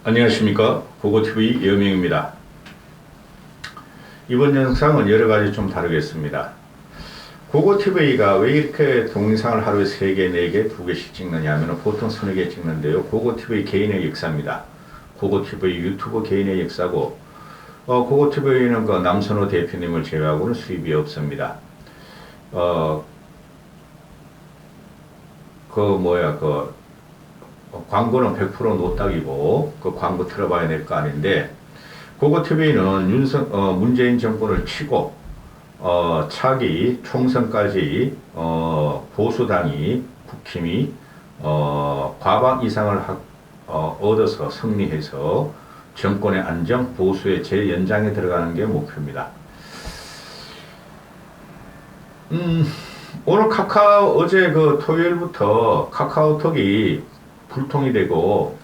안녕하십니까, 고고TV 여명입니다. 이번 영상은 여러가지 좀 다루겠습니다. 고고TV가 왜 이렇게 동영상을 하루에 3개, 4개, 2개씩 찍느냐 하면 보통 3개 찍는데요. 고고TV 개인의 역사입니다. 고고TV 유튜브 개인의 역사고, 고고TV는 그 남선호 대표님을 제외하고는 수입이 없습니다. 광고는 100% 노딱이고, 그 광고 틀어봐야 될 거 아닌데, 고고TV는 문재인 정권을 치고, 차기 총선까지, 보수당이, 국힘이, 과반 이상을 얻어서 승리해서 정권의 안정, 보수의 재연장에 들어가는 게 목표입니다. 오늘 어제 토요일부터 카카오톡이 불통이 되고,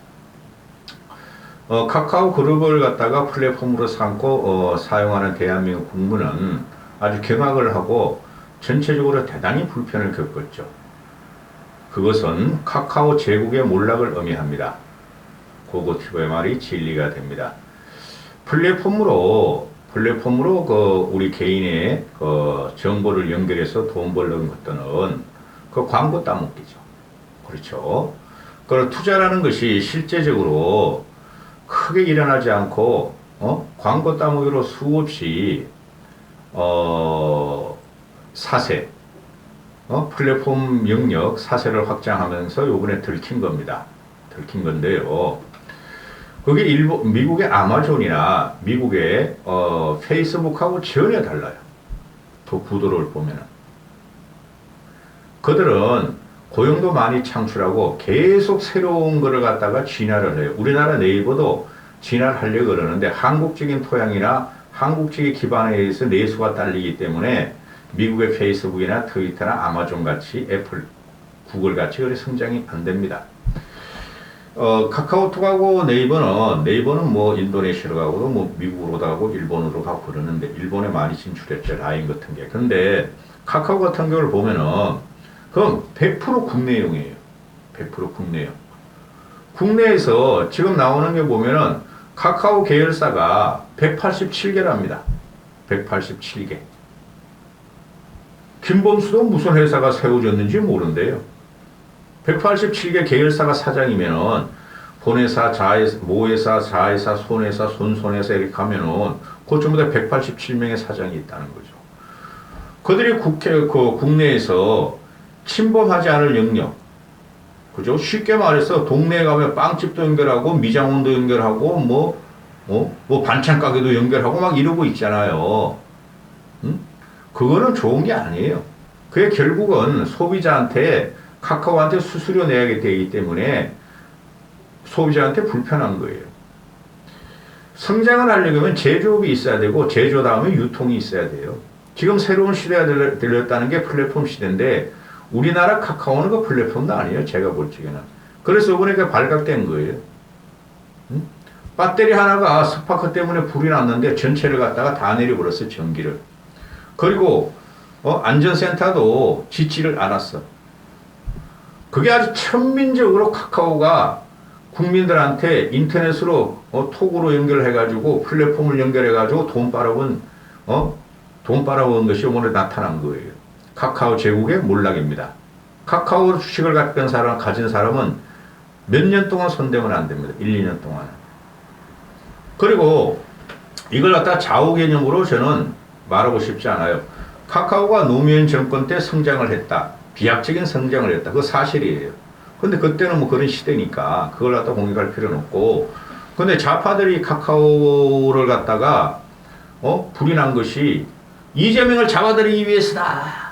카카오 그룹을 갖다가 플랫폼으로 삼고 사용하는 대한민국 국민은 아주 경악을 하고 전체적으로 대단히 불편을 겪었죠. 그것은 카카오 제국의 몰락을 의미합니다. 고고TV의 말이 진리가 됩니다. 플랫폼으로 우리 개인의 정보를 연결해서 돈 벌는 것들은 광고 따먹기죠. 그렇죠. 투자라는 것이 실제적으로 크게 일어나지 않고 광고 따먹이로 수없이 사세, 플랫폼 영역 사세를 확장하면서 요번에 들킨 겁니다. 들킨 건데요. 그게 미국의 아마존이나 미국의 페이스북하고 전혀 달라요. 구도를 보면은. 그들은 고용도 많이 창출하고 계속 새로운 거를 갖다가 진화를 해요. 우리나라 네이버도 진화를 하려고 그러는데 한국적인 토양이나 한국적인 기반에 의해서 내수가 딸리기 때문에 미국의 페이스북이나 트위터나 아마존 같이 애플, 구글 같이 그렇게 성장이 안 됩니다. 카카오톡하고 네이버는 뭐 인도네시아로 가고 뭐 미국으로 가고 일본으로 가고 그러는데 일본에 많이 진출했죠. 라인 같은 게. 근데 카카오 같은 경우를 보면은 그럼 100% 국내용이에요. 100% 국내용. 국내에서 지금 나오는 게 보면은 카카오 계열사가 187개랍니다. 187개. 김범수도 무슨 회사가 세워졌는지 모른대요. 187개 계열사가 사장이면은 본회사, 모회사, 자회사, 손회사, 손손회사 이렇게 가면은 그 전부 다 187명의 사장이 있다는 거죠. 그들이 국내에서 침범하지 않을 영역, 그죠? 쉽게 말해서 동네에 가면 빵집도 연결하고 미장원도 연결하고 뭐 반찬 가게도 연결하고 막 이러고 있잖아요. 그거는 좋은 게 아니에요. 그게 결국은 소비자한테 카카오한테 수수료 내야 되기 때문에 소비자한테 불편한 거예요. 성장을 하려면 제조업이 있어야 되고 제조 다음에 유통이 있어야 돼요. 지금 새로운 시대가 들렸다는 게 플랫폼 시대인데 우리나라 카카오는 그 플랫폼도 아니에요. 제가 볼 적에는. 그래서 이번에 발각된 거예요. 배터리 하나가 스파크 때문에 불이 났는데 전체를 갖다가 다 내려버렸어. 전기를. 그리고 안전센터도 짓지를 않았어. 그게 아주 천민적으로 카카오가 국민들한테 인터넷으로 톡으로 연결해가지고 플랫폼을 연결해가지고 돈 빨아본 것이 오늘 나타난 거예요. 카카오 제국의 몰락입니다. 카카오 주식을 가진 사람은 몇 년 동안 손대면 안 됩니다. 1, 2년 동안. 그리고 이걸 갖다 좌우 개념으로 저는 말하고 싶지 않아요. 카카오가 노무현 정권 때 성장을 했다. 비약적인 성장을 했다. 그거 사실이에요. 근데 그때는 뭐 그런 시대니까 그걸 갖다 공격할 필요는 없고. 근데 좌파들이 카카오를 갖다가 불이 난 것이 이재명을 잡아들이기 위해서다.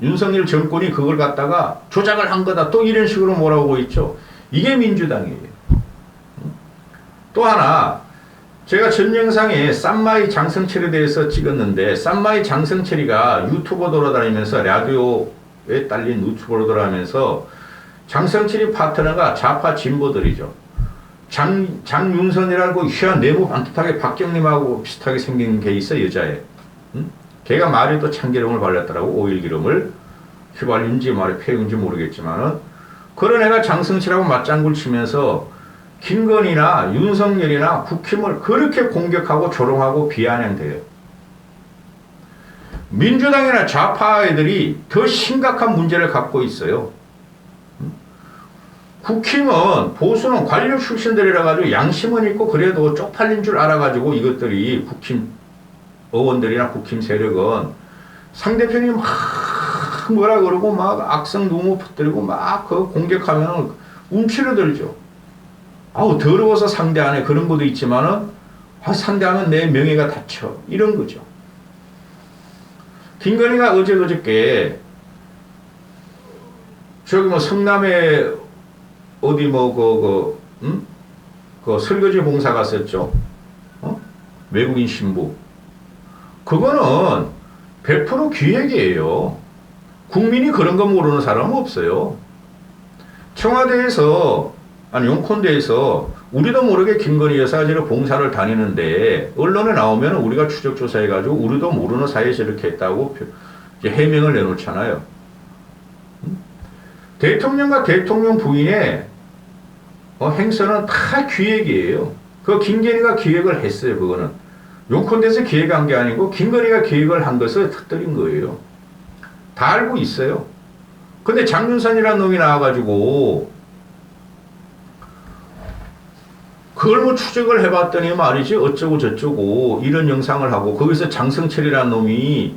윤석열 정권이 그걸 갖다가 조작을 한 거다. 또 이런 식으로 몰아오고 있죠. 이게 민주당이에요. 또 하나, 제가 전 영상에 쌈마이 장성철에 대해서 찍었는데, 쌈마이 장성철이가 유튜버 돌아다니면서, 라디오에 딸린 유튜버로 돌아다니면서, 장성철이 파트너가 좌파 진보들이죠. 장윤선이라고 희한 내부 반듯하게 박경림하고 비슷하게 생긴 게 있어, 여자애. 걔가 말에 또 참기름을 발랐더라고. 오일 기름을 휘발유인지 말에 폐유인지 모르겠지만은 그런 애가 장성철하고 맞장구를 치면서 김건희나 윤석열이나 국힘을 그렇게 공격하고 조롱하고 비아냥대요. 민주당이나 좌파 애들이 더 심각한 문제를 갖고 있어요. 국힘은 보수는 관료 출신들이라 가지고 양심은 있고 그래도 쪽팔린 줄 알아가지고 이것들이 국힘 의원들이나 국힘 세력은 상대편이 막 뭐라 그러고 막 악성 누무 퍼뜨리고 막 그 공격하면 움츠러들죠. 아우 더러워서 상대 안 해 그런 것도 있지만은 상대하면 내 명예가 다쳐 이런 거죠. 김건희가 어제 그저께 저기 뭐 성남에 어디 뭐 그 설거지 봉사 갔었죠. 외국인 신부. 그거는 100% 기획이에요. 국민이 그런 거 모르는 사람은 없어요. 청와대에서 아니 용콘대에서 우리도 모르게 김건희 여사가 저렇게 봉사를 다니는데 언론에 나오면 우리가 추적조사해가지고 우리도 모르는 사이에 저렇게 했다고 이제 해명을 내놓잖아요. 대통령과 대통령 부인의 행사는 다 기획이에요. 그 김건희가 기획을 했어요. 그거는 용콘대에서 기획한 게 아니고 김건희가 기획을 한 것을 터뜨린 거예요. 다 알고 있어요. 근데 장윤선이라는 놈이 나와가지고 그걸 뭐 추적을 해봤더니 말이지 어쩌고 저쩌고 이런 영상을 하고 거기서 장성철이라는 놈이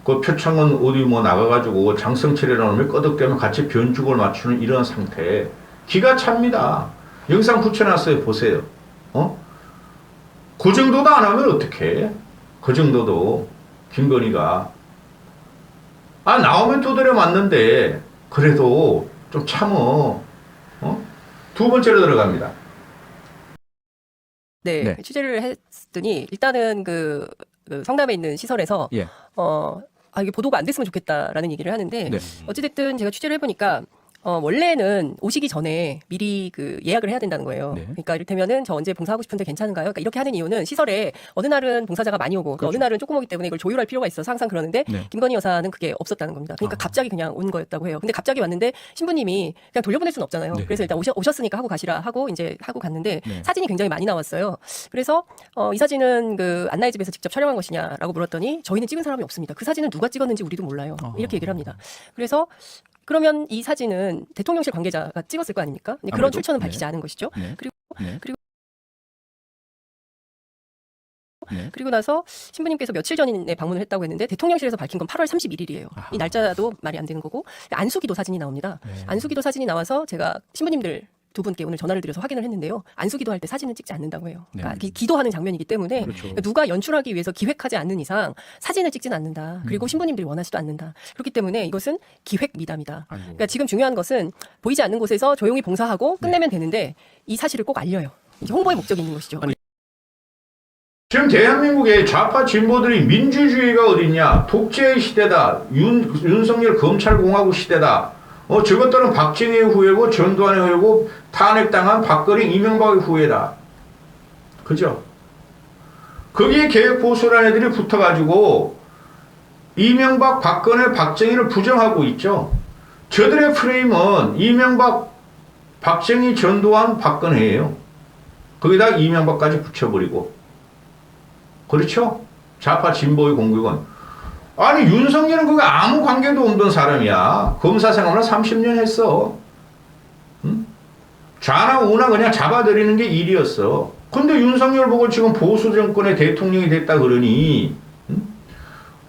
그 표창원 어디 뭐 나가가지고 장성철이라는 놈이 꺼덕대면 같이 변죽을 맞추는 이런 상태. 기가 찹니다. 영상 붙여놨어요. 보세요. 그 정도도 안 하면 어떡해? 그 정도도 김건희가 나오면 두드려 맞는데 그래도 좀 참어. 두 번째로 들어갑니다. 네. 취재를 했더니 일단은 그 성남에 있는 시설에서 예. 이게 보도가 안 됐으면 좋겠다라는 얘기를 하는데 네. 어찌됐든 제가 취재를 해보니까 원래는 오시기 전에 미리 그 예약을 해야 된다는 거예요. 네. 그러니까 이를테면은 저 언제 봉사하고 싶은데 괜찮은가요? 그러니까 이렇게 하는 이유는 시설에 어느 날은 봉사자가 많이 오고 그렇죠. 어느 날은 조금 오기 때문에 이걸 조율할 필요가 있어서 항상 그러는데 네. 김건희 여사는 그게 없었다는 겁니다. 그러니까 갑자기 그냥 온 거였다고 해요. 근데 갑자기 왔는데 신부님이 그냥 돌려보낼 수는 없잖아요. 네. 그래서 일단 오셨으니까 하고 가시라 하고 이제 하고 갔는데 네. 사진이 굉장히 많이 나왔어요. 그래서 이 사진은 그 안나의 집에서 직접 촬영한 것이냐라고 물었더니 저희는 찍은 사람이 없습니다. 그 사진은 누가 찍었는지 우리도 몰라요. 이렇게 얘기를 합니다. 그래서 그러면 이 사진은 대통령실 관계자가 찍었을 거 아닙니까? 그런 아무래도. 출처는 밝히지 네. 않은 것이죠. 네. 네. 그리고 나서 신부님께서 며칠 전에 방문을 했다고 했는데 대통령실에서 밝힌 건 8월 31일이에요. 이 날짜도 말이 안 되는 거고 안수기도 사진이 나옵니다. 네. 안수기도 사진이 나와서 제가 신부님들 두 분께 오늘 전화를 드려서 확인을 했는데요. 안수기도 할 때 사진은 찍지 않는다고 해요. 그러니까 기도하는 장면이기 때문에 그렇죠. 누가 연출하기 위해서 기획하지 않는 이상 사진을 찍지는 않는다. 그리고 신부님들이 원하지도 않는다. 그렇기 때문에 이것은 기획 미담이다. 그러니까 지금 중요한 것은 보이지 않는 곳에서 조용히 봉사하고 끝내면 되는데 이 사실을 꼭 알려요. 이게 홍보의 목적이 있는 것이죠. 지금 대한민국의 좌파 진보들이 민주주의가 어딨냐? 독재의 시대다. 윤석열 검찰공화국 시대다. 저것들은 박정희의 후예고 전두환의 후예고 탄핵당한 박근혜 이명박의 후예다. 그죠? 거기에 개혁보수라는 애들이 붙어가지고 이명박, 박근혜, 박정희를 부정하고 있죠. 저들의 프레임은 이명박, 박정희, 전두환, 박근혜예요. 거기다 이명박까지 붙여버리고. 그렇죠? 좌파 진보의 공격은. 아니 윤석열은 그거 아무 관계도 없던 사람이야. 검사 생활을 30년 했어. 응? 좌나 우나 그냥 잡아들이는 게 일이었어. 근데 윤석열 보고 지금 보수 정권의 대통령이 됐다 그러니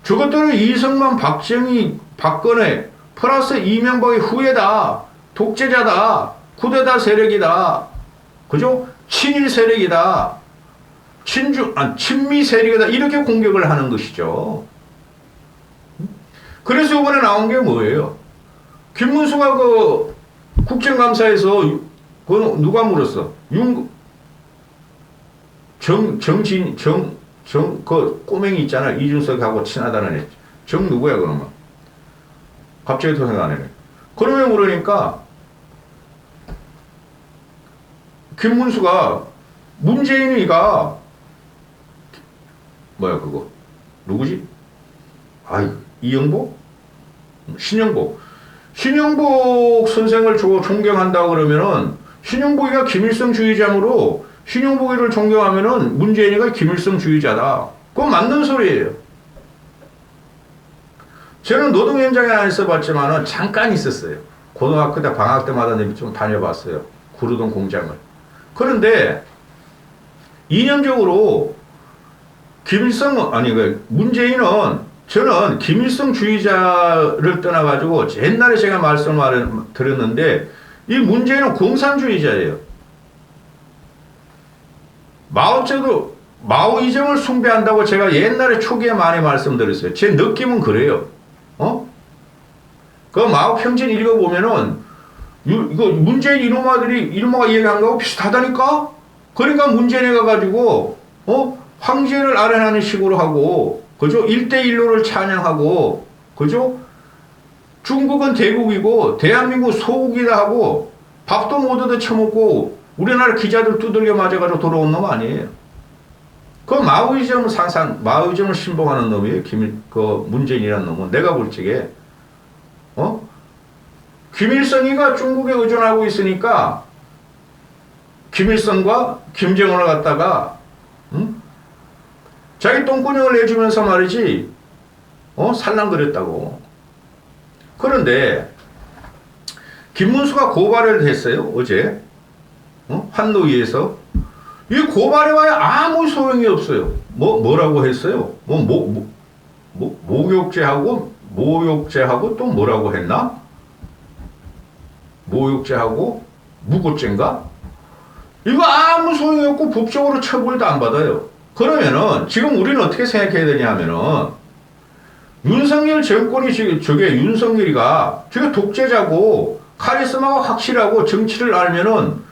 저것들은 이승만, 박정희, 박근혜 플러스 이명박의 후예다. 독재자다. 쿠데타 세력이다. 그죠? 친일 세력이다. 친미 세력이다. 이렇게 공격을 하는 것이죠. 그래서 이번에 나온 게 뭐예요? 김문수가 그 국정감사에서 그 누가 물었어? 그 꼬맹이 있잖아. 이준석하고 친하다는 애. 정 누구야 그러면? 갑자기 더 생각 안 해네. 그러면 물으니까 김문수가 문재인이가 뭐야 그거 누구지? 이영복? 신영복. 신용복 선생을 존경한다 그러면은 신용복이가 김일성주의자므로 신용복이를 존경하면은 문재인이가 김일성주의자다. 그건 맞는 소리예요. 저는 노동 현장에 안 있어봤지만은 잠깐 있었어요. 고등학교 때 방학 때마다 좀 다녀봤어요. 구르던 공장을. 그런데 이념적으로 문재인은 저는 김일성주의자를 떠나가지고 옛날에 제가 말씀을 드렸는데 이 문재인은 공산주의자예요. 마오이즘을 숭배한다고 제가 옛날에 초기에 많이 말씀드렸어요. 제 느낌은 그래요. 그 마오 평전 읽어보면은 이거 문재인 이놈아가 얘기한 거하고 비슷하다니까? 그러니까 문재인에 가가지고 황제를 아련하는 식으로 하고 그죠? 1대1로를 찬양하고 그죠? 중국은 대국이고 대한민국 소국이다 하고 밥도 못 얻어 처먹고 우리나라 기자들 두들겨 맞아가지고 돌아온 놈 아니에요. 그 마오이즘을 신봉하는 놈이에요. 문재인이라는 놈은. 내가 볼 적에 김일성이가 중국에 의존하고 있으니까 김일성과 김정은을 갖다가 자기 똥구녕을 내주면서 말이지 살랑거렸다고. 그런데 김문수가 고발을 했어요. 어제 환노위에서. 이 고발에 와야 아무 소용이 없어요. 뭐라고 했어요? 모욕죄하고 또 뭐라고 했나? 모욕죄하고 무고죄인가? 이거 아무 소용이 없고 법적으로 처벌도 안 받아요. 그러면은 지금 우리는 어떻게 생각해야 되냐 하면은 윤석열 정권이 저게 윤석열이가 저게 독재자고 카리스마가 확실하고 정치를 알면은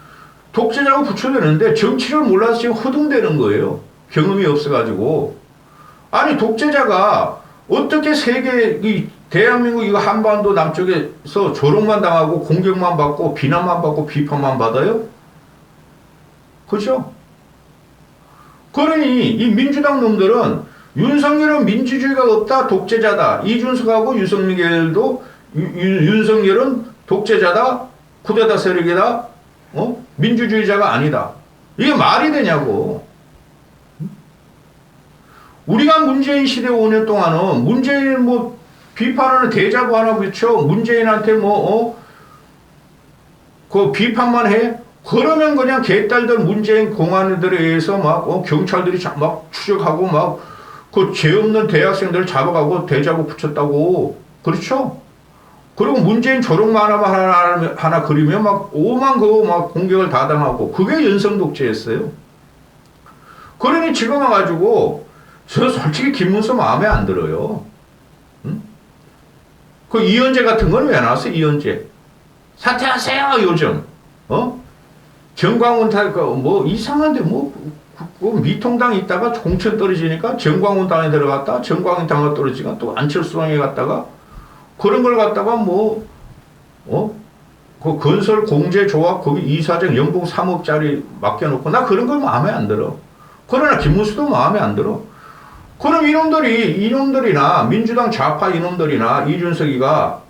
독재자고 붙여되는데 정치를 몰라서 지금 허둥대는 거예요. 경험이 없어가지고. 아니 독재자가 어떻게 세계 대한민국 이거 한반도 남쪽에서 조롱만 당하고 공격만 받고 비난만 받고 비판만 받아요? 그죠? 그러니 이 민주당 놈들은 윤석열은 민주주의가 없다 독재자다. 이준석하고 윤석열은 독재자다 쿠데타 세력이다 민주주의자가 아니다. 이게 말이 되냐고. 우리가 문재인 시대 5년 동안은 문재인 비판하는 대자보 하나 붙여 문재인한테 그 비판만 해. 그러면 그냥 개딸들 문재인 공안들에 의해서 경찰들이 막 추적하고 그 죄 없는 대학생들 잡아가고 대자보 붙였다고. 그렇죠? 그리고 문재인 조롱만 하나 그리면 오만 공격을 다 당하고. 그게 연성 독재였어요. 그러니 지금 와가지고 저 솔직히 김문수 마음에 안 들어요. 응? 그 이현재 같은 건 왜 나왔어? 이현재 사퇴하세요 요즘. 정광훈 이상한데 미통당 있다가 공천 떨어지니까 정광훈 당에 들어갔다 정광훈 당에 떨어지니까 또 안철수 당에 갔다가 그런 걸 갖다가 그 건설 공제 조합 거기 이사장 연봉 3억짜리 맡겨놓고 나 그런 걸 마음에 안 들어. 그러나 김문수도 마음에 안 들어. 그럼 이놈들이나 민주당 좌파 이놈들이나 이준석이가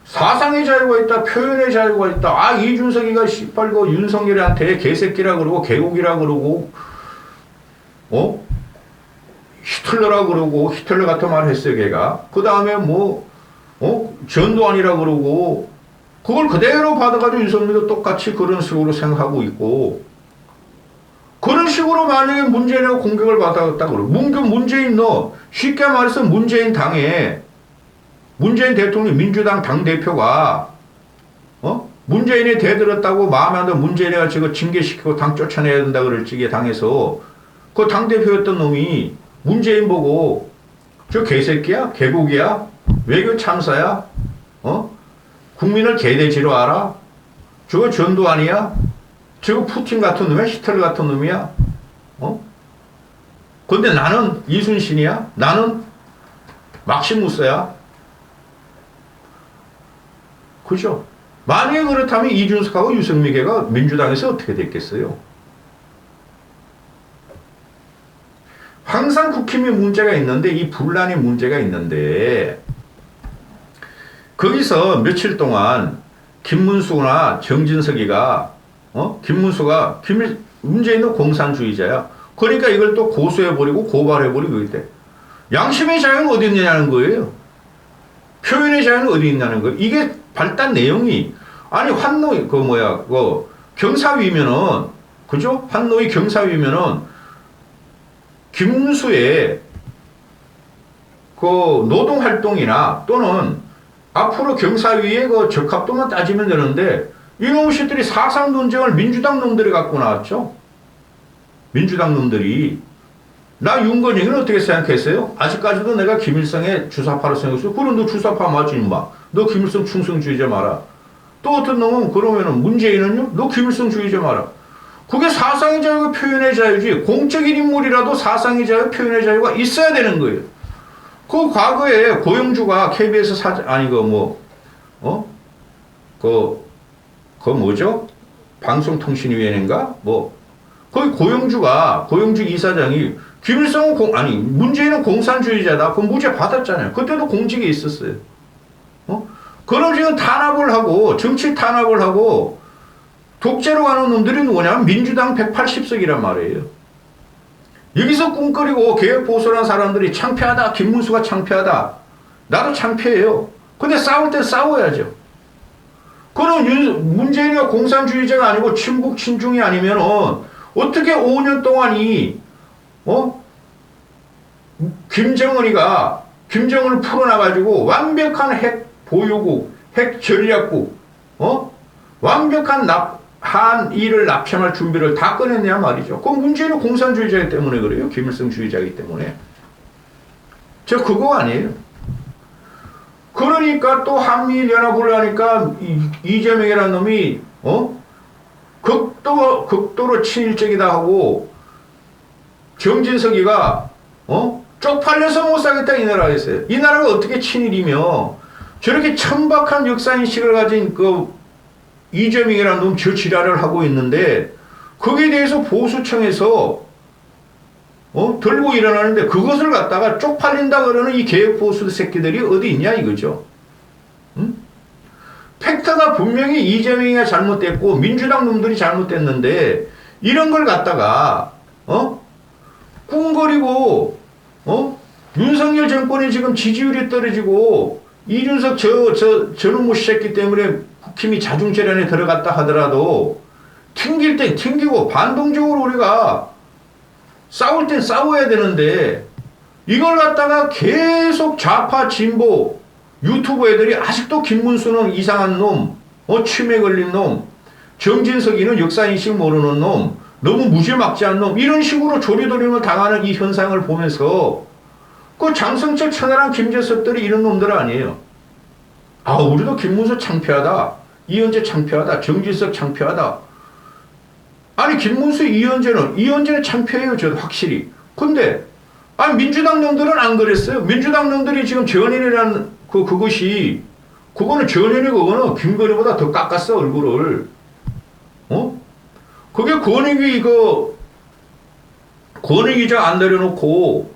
사상의 자유가 있다, 표현의 자유가 있다. 이준석이가 씨발고 윤석열한테 개새끼라 그러고 개국이라 그러고 히틀러라 그러고 히틀러 같은 말 했어요 걔가. 그 다음에 전두환이라 그러고 그걸 그대로 받아가지고 윤석열도 똑같이 그런 식으로 생각하고 있고. 그런 식으로 만약에 문재인하고 공격을 받았다 그러고 문재인 쉽게 말해서 문재인 당에 문재인 대통령 민주당 당대표가 문재인이 대들었다고 마음에 안 들어 문재인이가 지금 징계시키고 당 쫓아내야 된다 그럴지게 당에서 그 당대표였던 놈이 문재인 보고 저 개새끼야? 개국이야? 외교 참사야? 국민을 개돼지로 알아? 저거 전두환이야? 저거 푸틴 같은 놈이야? 히틀러 같은 놈이야? 근데 나는 이순신이야? 나는 막시무스야? 그죠? 만약에 그렇다면 이준석하고 유승민계가 민주당에서 어떻게 됐겠어요? 항상 국힘이 문제가 있는데 이 분란이 문제가 있는데 거기서 며칠 동안 김문수나 정진석이가 김문수가 문재인은 공산주의자야. 그러니까 이걸 또 고소해버리고 고발해버리고 이때 양심의 자유는 어디 있느냐는 거예요. 표현의 자유는 어디 있냐는 거예요. 이게 발단 내용이 아니 환노위 경사위면은 그죠? 환노위 경사위면은 김문수의 그 노동활동이나 또는 앞으로 경사위의 그 적합도만 따지면 되는데 이놈의 시들이 사상 논쟁을 민주당 놈들이 갖고 나왔죠. 민주당 놈들이. 나 윤건영은 어떻게 생각했어요? 아직까지도 내가 김일성의 주사파로 생각했어요. 그럼 너 주사파 맞지 임마. 너 김일성 충성주의자 마라. 또 어떤 놈은 그러면은 문재인은요? 너 김일성주의자 마라. 그게 사상의 자유가 표현의 자유지. 공적인 인물이라도 사상의 자유, 표현의 자유가 있어야 되는 거예요. 그 과거에 고영주가 KBS 뭐죠? 방송통신위원회인가? 거기 고영주 이사장이 문재인은 공산주의자다. 그 무죄 받았잖아요. 그때도 공직에 있었어요. 그럼 지금 탄압을 하고, 정치 탄압을 하고, 독재로 가는 놈들이 누구냐면 민주당 180석이란 말이에요. 여기서 꿈꾸리고 개혁보수라는 사람들이 창피하다. 김문수가 창피하다. 나도 창피해요. 근데 싸울 때 싸워야죠. 그럼 문재인이가 공산주의자가 아니고 친북 친중이 아니면은 어떻게 5년 동안 김정은을 풀어놔가지고 완벽한 핵 보유국, 핵 전략국, 완벽한 한일을 납치할 준비를 다 꺼냈냐 말이죠. 그건 문재인은 공산주의자이기 때문에 그래요. 김일성주의자이기 때문에. 저 그거 아니에요. 그러니까 또 한미연합을 하니까 이재명이라는 놈이 극도로 친일적이다 하고 정진석이가 쪽팔려서 못 살겠다 이 나라가 했어요. 이 나라가 어떻게 친일이며 저렇게 천박한 역사인식을 가진 그 이재명이라는 놈 저 지랄을 하고 있는데 거기에 대해서 보수청에서 들고 일어나는데 그것을 갖다가 쪽팔린다 그러는 이 개혁보수 새끼들이 어디 있냐 이거죠. 응? 팩트가 분명히 이재명이가 잘못됐고 민주당 놈들이 잘못됐는데 이런 걸 갖다가 꿍거리고 윤석열 정권이 지금 지지율이 떨어지고 이준석 저놈의 새끼 때문에 국힘이 자중재련에 들어갔다 하더라도 튕길 땐 튕기고 반동적으로 우리가 싸울 땐 싸워야 되는데 이걸 갖다가 계속 좌파 진보 유튜브 애들이 아직도 김문수는 이상한 놈, 치매 걸린 놈, 정진석이는 역사인식 모르는 놈, 너무 무지막지한 놈 이런 식으로 조리돌림을 당하는 이 현상을 보면서 그 장성철 천하랑 김재석들이 이런 놈들 아니에요. 우리도 김문수 창피하다. 이현재 창피하다. 정진석 창피하다. 아니 김문수 이현재는 창피해요. 저도 확실히. 근데 민주당 놈들은 안 그랬어요. 민주당 놈들이 지금 전현이라는 그거는 전현이 그거는 김건희보다 더 깎았어 얼굴을. 그게 권익위자 안 내려놓고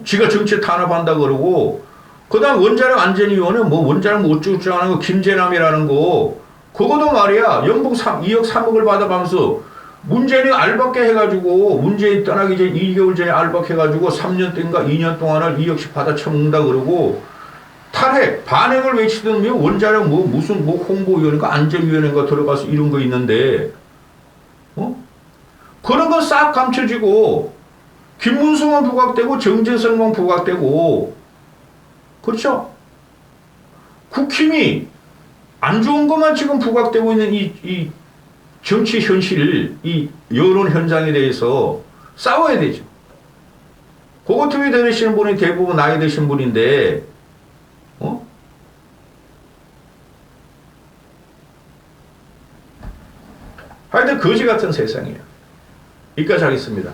지가 정치 탄압한다 그러고 그 다음 원자력 안전위원회 원자력 어쩌고저쩌고 하는 거 김재남이라는 거 그것도 말이야 연봉 2억 3억을 받아가면서 문재인이 알박게 해가지고 문재인 떠나기 전 2개월 전에 알박해가지고 3년 땐가 2년 동안을 2억씩 받아 처먹는다 그러고 탈핵 반핵을 외치던 원자력 무슨 홍보위원회인가 안전위원회인가 들어가서 이런 거 있는데 그런 건 싹 감춰지고 김문수만 부각되고 정진석만 부각되고 그렇죠? 국힘이 안 좋은 것만 지금 부각되고 있는 이 정치 현실, 이 여론 현장에 대해서 싸워야 되죠. 그거 투비 되시는 분이 대부분 나이 드신 분인데, 하여튼 거지 같은 세상이에요. 여기까지 하겠습니다.